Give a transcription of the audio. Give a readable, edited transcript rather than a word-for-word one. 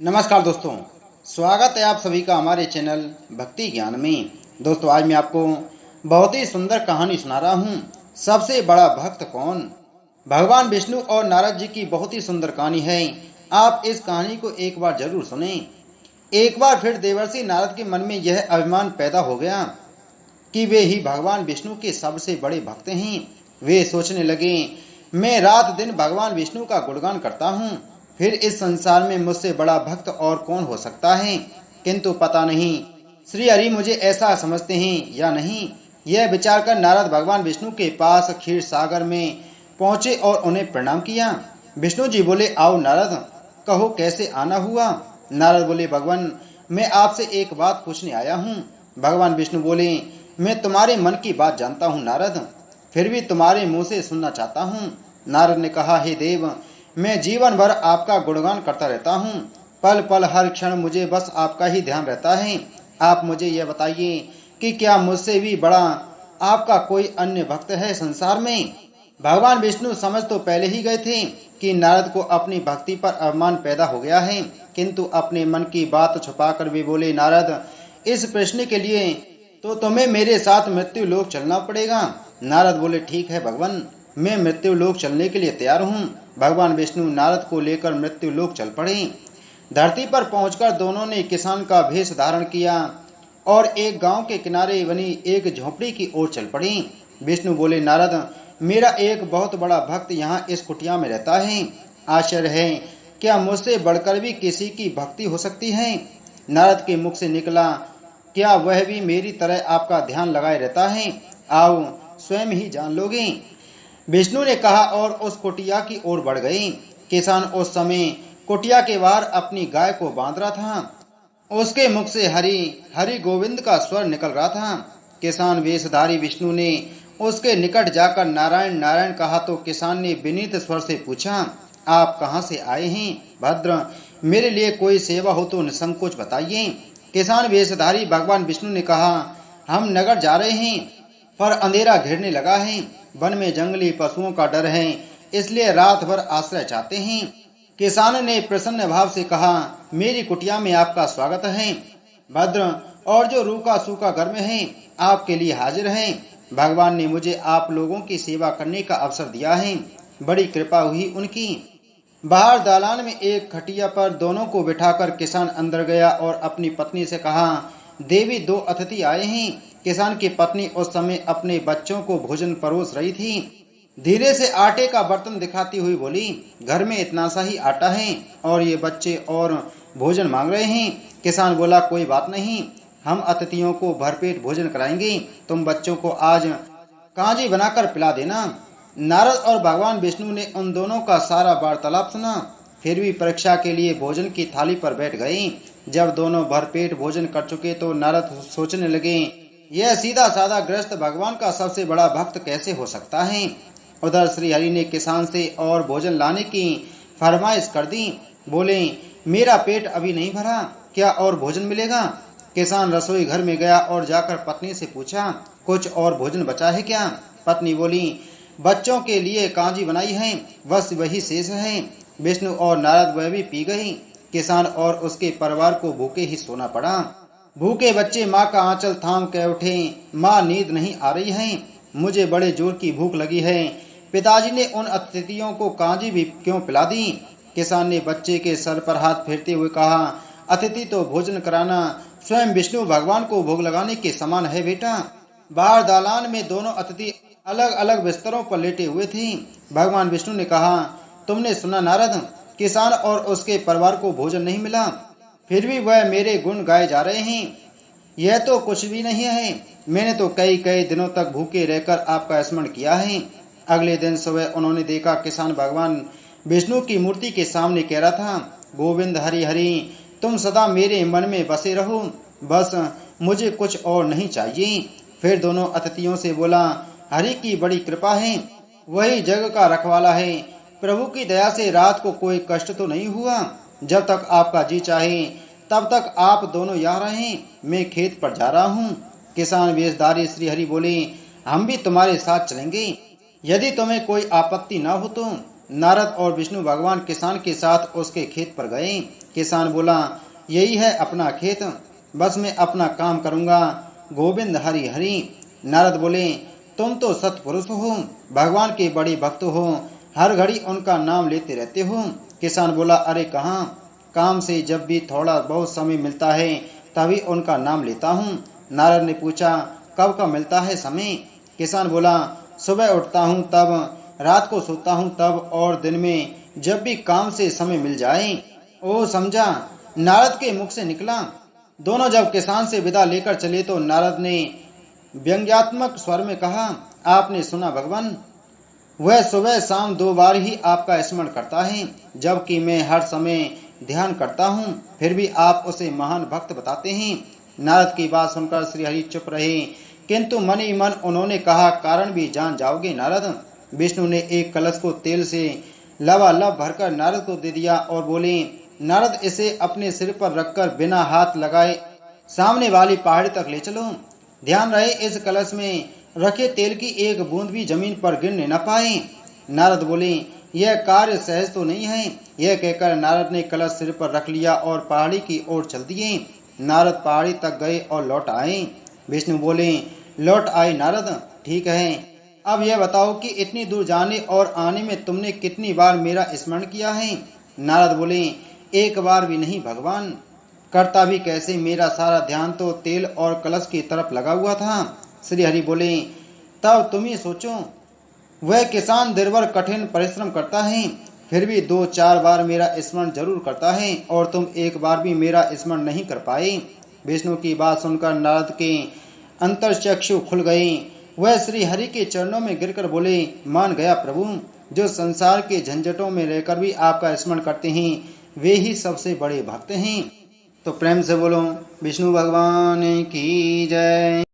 नमस्कार दोस्तों, स्वागत है आप सभी का हमारे चैनल भक्ति ज्ञान में। दोस्तों, आज मैं आपको बहुत ही सुंदर कहानी सुना रहा हूँ। सबसे बड़ा भक्त कौन? भगवान विष्णु और नारद जी की बहुत ही सुंदर कहानी है। आप इस कहानी को एक बार जरूर सुनें। एक बार फिर देवर्षि नारद के मन में यह अभिमान पैदा हो गया कि वे ही भगवान विष्णु के सबसे बड़े भक्त हैं। वे सोचने लगे, मैं रात दिन भगवान विष्णु का गुणगान करता हूँ, फिर इस संसार में मुझसे बड़ा भक्त और कौन हो सकता है। किंतु पता नहीं श्री हरि मुझे ऐसा समझते हैं या नहीं। यह विचार कर नारद भगवान विष्णु के पास क्षीर सागर में पहुंचे और उन्हें प्रणाम किया। विष्णु जी बोले, आओ नारद, कहो कैसे आना हुआ। नारद बोले, भगवान मैं आपसे एक बात पूछने आया हूँ। भगवान विष्णु बोले, मैं तुम्हारे मन की बात जानता हूँ नारद, फिर भी तुम्हारे मुंह से सुनना चाहता हूँ। नारद ने कहा, हे देव, मैं जीवन भर आपका गुणगान करता रहता हूँ। पल पल हर क्षण मुझे बस आपका ही ध्यान रहता है। आप मुझे यह बताइए कि क्या मुझसे भी बड़ा आपका कोई अन्य भक्त है संसार में। भगवान विष्णु समझ तो पहले ही गए थे कि नारद को अपनी भक्ति पर अभिमान पैदा हो गया है, किंतु अपने मन की बात छुपाकर वे बोले, नारद, इस प्रश्न के लिए तो तुम्हें मेरे साथ मृत्यु लोक चलना पड़ेगा। नारद बोले, ठीक है भगवान, मैं मृत्यु लोक चलने के लिए तैयार हूँ। भगवान विष्णु नारद को लेकर मृत्यु लोक चल पड़े। धरती पर पहुंचकर दोनों ने किसान का भेष धारण किया और एक गांव के किनारे बनी एक झोपड़ी की ओर चल पड़े। विष्णु बोले, नारद, मेरा एक बहुत बड़ा भक्त यहाँ इस कुटिया में रहता है। आश्चर्य है, क्या मुझसे बढ़कर भी किसी की भक्ति हो सकती है। नारद के मुख से निकला, क्या वह भी मेरी तरह आपका ध्यान लगाए रहता है। आओ स्वयं ही जान लोगे। विष्णु ने कहा और उस कुटिया की ओर बढ़ गए। किसान उस समय कुटिया के बाहर अपनी गाय को बांध रहा था। उसके मुख से हरि हरि गोविंद का स्वर निकल रहा था। किसान वेशधारी विष्णु ने उसके निकट जाकर नारायण नारायण कहा तो किसान ने विनीत स्वर से पूछा, आप कहाँ से आए हैं भद्र, मेरे लिए कोई सेवा हो तो निसंकोच बताइए। किसान वेशधारी भगवान विष्णु ने कहा, हम नगर जा रहे हैं, पर अंधेरा घेरने लगा है। वन में जंगली पशुओं का डर है, इसलिए रात भर आश्रय चाहते हैं। किसान ने प्रसन्न भाव से कहा, मेरी कुटिया में आपका स्वागत है भद्र, और जो रूखा सूखा घर में है आपके लिए हाजिर है। भगवान ने मुझे आप लोगों की सेवा करने का अवसर दिया है, बड़ी कृपा हुई उनकी। बाहर दालान में एक खटिया पर दोनों को बिठाकर किसान अंदर गया और अपनी पत्नी से कहा, देवी, दो अतिथि आए हैं। किसान की पत्नी उस समय अपने बच्चों को भोजन परोस रही थी। धीरे से आटे का बर्तन दिखाती हुई बोली, घर में इतना सा ही आटा है और ये बच्चे और भोजन मांग रहे हैं। किसान बोला, कोई बात नहीं, हम अतिथियों को भरपेट भोजन कराएंगे, तुम बच्चों को आज कांजी बनाकर पिला देना। नारद और भगवान विष्णु ने उन दोनों का सारा वार्तालाप सुना, फिर भी परीक्षा के लिए भोजन की थाली पर बैठ गए। जब दोनों भरपेट भोजन कर चुके तो नारद सोचने लगे, यह सीधा साधा गृहस्थ भगवान का सबसे बड़ा भक्त कैसे हो सकता है। उधर श्री हरि ने किसान से और भोजन लाने की फरमाइश कर दी। बोले, मेरा पेट अभी नहीं भरा, क्या और भोजन मिलेगा। किसान रसोई घर में गया और जाकर पत्नी से पूछा, कुछ और भोजन बचा है क्या। पत्नी बोली, बच्चों के लिए कांजी बनाई है, बस वही शेष है। विष्णु और नारद वह भी पी गई। किसान और उसके परिवार को भूखे ही सोना पड़ा। भूखे बच्चे माँ का आंचल थाम के उठे, माँ नींद नहीं आ रही है, मुझे बड़े जोर की भूख लगी है। पिताजी ने उन अतिथियों को कांजी भी क्यों पिला दी। किसान ने बच्चे के सर पर हाथ फेरते हुए कहा, अतिथि तो भोजन कराना स्वयं विष्णु भगवान को भोग लगाने के समान है बेटा। बाहर दालान में दोनों अतिथि अलग अलग बिस्तरों पर लेटे हुए थे। भगवान विष्णु ने कहा, तुमने सुना नारद, किसान और उसके परिवार को भोजन नहीं मिला, फिर भी वह मेरे गुण गाए जा रहे हैं। यह तो कुछ भी नहीं है, मैंने तो कई कई दिनों तक भूखे रहकर आपका स्मरण किया है। अगले दिन सुबह उन्होंने देखा किसान भगवान विष्णु की मूर्ति के सामने कह रहा था, गोविंद हरि हरि, तुम सदा मेरे मन में बसे रहो, बस मुझे कुछ और नहीं चाहिए। फिर दोनों अतिथियों से बोला, हरि की बड़ी कृपा है, वही जग का रखवाला है, प्रभु की दया से रात को कोई कष्ट तो नहीं हुआ। जब तक आपका जी चाहे तब तक आप दोनों यहाँ रहें, मैं खेत पर जा रहा हूँ। किसान वेशधारी श्री हरि बोले, हम भी तुम्हारे साथ चलेंगे, यदि तुम्हें कोई आपत्ति न हो तो। नारद और विष्णु भगवान किसान के साथ उसके खेत पर गए। किसान बोला, यही है अपना खेत, बस मैं अपना काम करूंगा, गोविंद हरि हरि। नारद बोले, तुम तो सत्पुरुष हो, भगवान के बड़े भक्त हो, हर घड़ी उनका नाम लेते रहते हो। किसान बोला, अरे कहाँ, काम से जब भी थोड़ा बहुत समय मिलता है तभी उनका नाम लेता हूँ। नारद ने पूछा, कब कब मिलता है समय? किसान बोला, सुबह उठता हूँ तब, रात को सोता हूँ तब, और दिन में जब भी काम से समय मिल जाए। ओ समझा, नारद के मुख से निकला। दोनों जब किसान से विदा लेकर चले तो नारद ने व्यंग्यात्मक स्वर में कहा, आपने सुना भगवान, वह सुबह शाम 2 बार ही आपका स्मरण करता है, जबकि मैं हर समय ध्यान करता हूँ, फिर भी आप उसे महान भक्त बताते हैं। नारद की बात सुनकर श्री हरि चुप रहे, किंतु मन ही मन उन्होंने कहा, कारण भी जान जाओगे नारद। विष्णु ने एक कलश को तेल से लबालब भरकर नारद को दे दिया और बोले, नारद इसे अपने सिर पर रखकर बिना हाथ लगाए सामने वाली पहाड़ी तक ले चलो। ध्यान रहे इस कलश में रखे तेल की एक बूंद भी जमीन पर गिरने न पाए। नारद बोले, यह कार्य सहज तो नहीं है। यह कहकर नारद ने कलश सिर पर रख लिया और पहाड़ी की ओर चल दिए। नारद पहाड़ी तक गए और लौट आए। विष्णु बोले, लौट आए नारद, ठीक है, अब यह बताओ कि इतनी दूर जाने और आने में तुमने कितनी बार मेरा स्मरण किया है? नारद बोले, एक बार भी नहीं भगवान, करता भी कैसे, मेरा सारा ध्यान तो तेल और कलश की तरफ लगा हुआ था। श्री हरि बोले, तब तुम ही सोचो, वह किसान दिनभर कठिन परिश्रम करता है, फिर भी 2-4 बार मेरा स्मरण जरूर करता है, और तुम एक बार भी मेरा स्मरण नहीं कर पाए। विष्णु की बात सुनकर नारद के अंतर्चक्षु खुल गए। वह श्री हरि के चरणों में गिरकर बोले, मान गया प्रभु, जो संसार के झंझटों में रहकर भी आपका स्मरण करते हैं, वे ही सबसे बड़े भक्त हैं। तो प्रेम से बोलो, विष्णु भगवान की जय।